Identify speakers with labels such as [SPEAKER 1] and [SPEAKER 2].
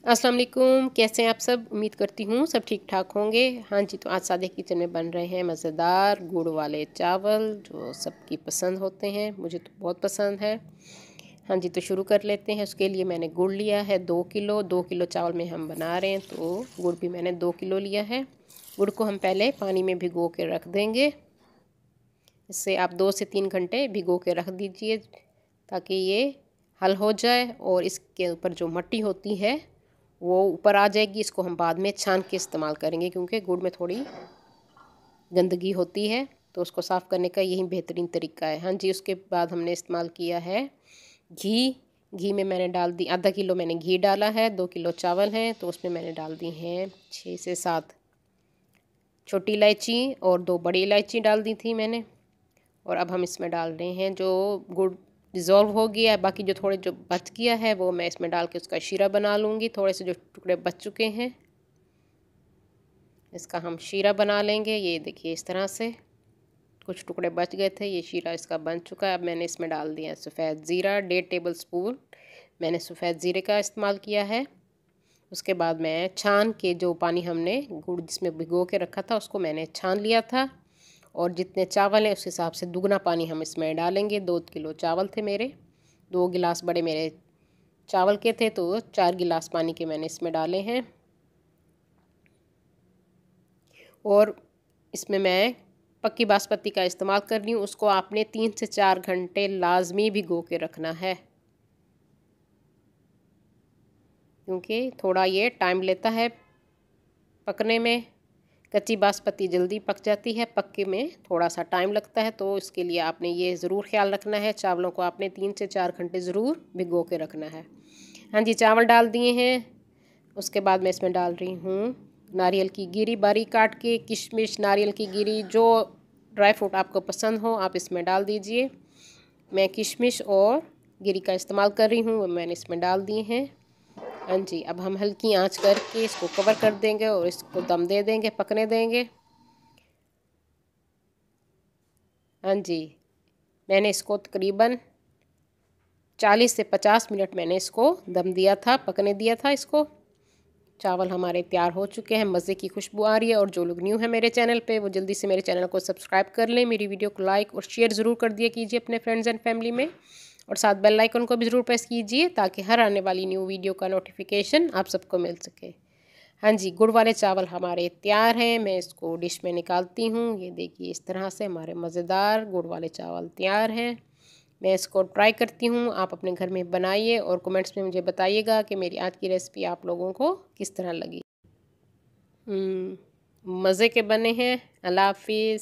[SPEAKER 1] अस्सलाम वालेकुम, कैसे हैं आप सब। उम्मीद करती हूँ सब ठीक ठाक होंगे। हाँ जी, तो आज सादे किचन में बन रहे हैं मज़ेदार गुड़ वाले चावल जो सबकी पसंद होते हैं। मुझे तो बहुत पसंद है। हाँ जी, तो शुरू कर लेते हैं। उसके लिए मैंने गुड़ लिया है 2 किलो। 2 किलो चावल में हम बना रहे हैं तो गुड़ भी मैंने 2 किलो लिया है। गुड़ को हम पहले पानी में भिगो के रख देंगे। इससे आप 2 से 3 घंटे भिगो के रख दीजिए ताकि ये हल हो जाए और इसके ऊपर जो मिट्टी होती है वो ऊपर आ जाएगी। इसको हम बाद में छान के इस्तेमाल करेंगे क्योंकि गुड़ में थोड़ी गंदगी होती है, तो उसको साफ़ करने का यही बेहतरीन तरीका है। हाँ जी, उसके बाद हमने इस्तेमाल किया है घी। घी में मैंने डाल दी आधा किलो मैंने घी डाला है। 2 किलो चावल हैं तो उसमें मैंने डाल दी हैं 6 से 7 छोटी इलायची और 2 बड़ी इलायची डाल दी थी मैंने। और अब हम इसमें डाल रहे हैं जो गुड़ डिज़ोल्व हो गया है, बाकी जो थोड़े जो बच गया है वो मैं इसमें डाल के उसका शीरा बना लूँगी। थोड़े से जो टुकड़े बच चुके हैं इसका हम शीरा बना लेंगे। ये देखिए इस तरह से कुछ टुकड़े बच गए थे, ये शीरा इसका बन चुका है। अब मैंने इसमें डाल दिया सफ़ेद ज़ीरा 1.5 टेबल स्पून मैंने सफ़ेद ज़ीरे का इस्तेमाल किया है। उसके बाद मैं छान के जो पानी हमने गुड़ जिसमें भिगो के रखा था उसको मैंने छान लिया था और जितने चावल हैं उस हिसाब से दुगना पानी हम इसमें डालेंगे। 2 किलो चावल थे मेरे, 2 गिलास बड़े मेरे चावल के थे तो 4 गिलास पानी के मैंने इसमें डाले हैं। और इसमें मैं पक्की बासमती का इस्तेमाल कर रही हूँ। उसको आपने 3 से 4 घंटे लाजमी भिगो के रखना है क्योंकि थोड़ा ये टाइम लेता है पकने में। कच्ची बासमती जल्दी पक जाती है, पक्के में थोड़ा सा टाइम लगता है, तो इसके लिए आपने ये ज़रूर ख्याल रखना है। चावलों को आपने 3 से 4 घंटे ज़रूर भिगो के रखना है। हाँ जी, चावल डाल दिए हैं। उसके बाद मैं इसमें डाल रही हूँ नारियल की गिरी बारीक काट के, किशमिश, नारियल की गिरी, जो ड्राई फ्रूट आपको पसंद हो आप इसमें डाल दीजिए। मैं किशमिश और गिरी का इस्तेमाल कर रही हूँ, वो मैंने इसमें डाल दिए हैं। हाँ जी, अब हम हल्की आंच करके इसको कवर कर देंगे और इसको दम दे देंगे, पकने देंगे। हाँ जी, मैंने इसको तकरीबन 40 से 50 मिनट मैंने इसको दम दिया था, पकने दिया था इसको। चावल हमारे तैयार हो चुके हैं, मज़े की खुशबू आ रही है। और जो लोग न्यू है मेरे चैनल पे वो जल्दी से मेरे चैनल को सब्सक्राइब कर लें, मेरी वीडियो को लाइक और शेयर ज़रूर कर दिया कीजिए अपने फ्रेंड्स एंड फैमिली में, और साथ बेल आइकन को भी ज़रूर प्रेस कीजिए ताकि हर आने वाली न्यू वीडियो का नोटिफिकेशन आप सबको मिल सके। हाँ जी, गुड़ वाले चावल हमारे तैयार हैं। मैं इसको डिश में निकालती हूँ। ये देखिए इस तरह से हमारे मज़ेदार गुड़ वाले चावल तैयार हैं। मैं इसको ट्राई करती हूँ, आप अपने घर में बनाइए और कमेंट्स में मुझे बताइएगा कि मेरी आज की रेसिपी आप लोगों को किस तरह लगी। मज़े के बने हैं। अल्लाह हाफिज़।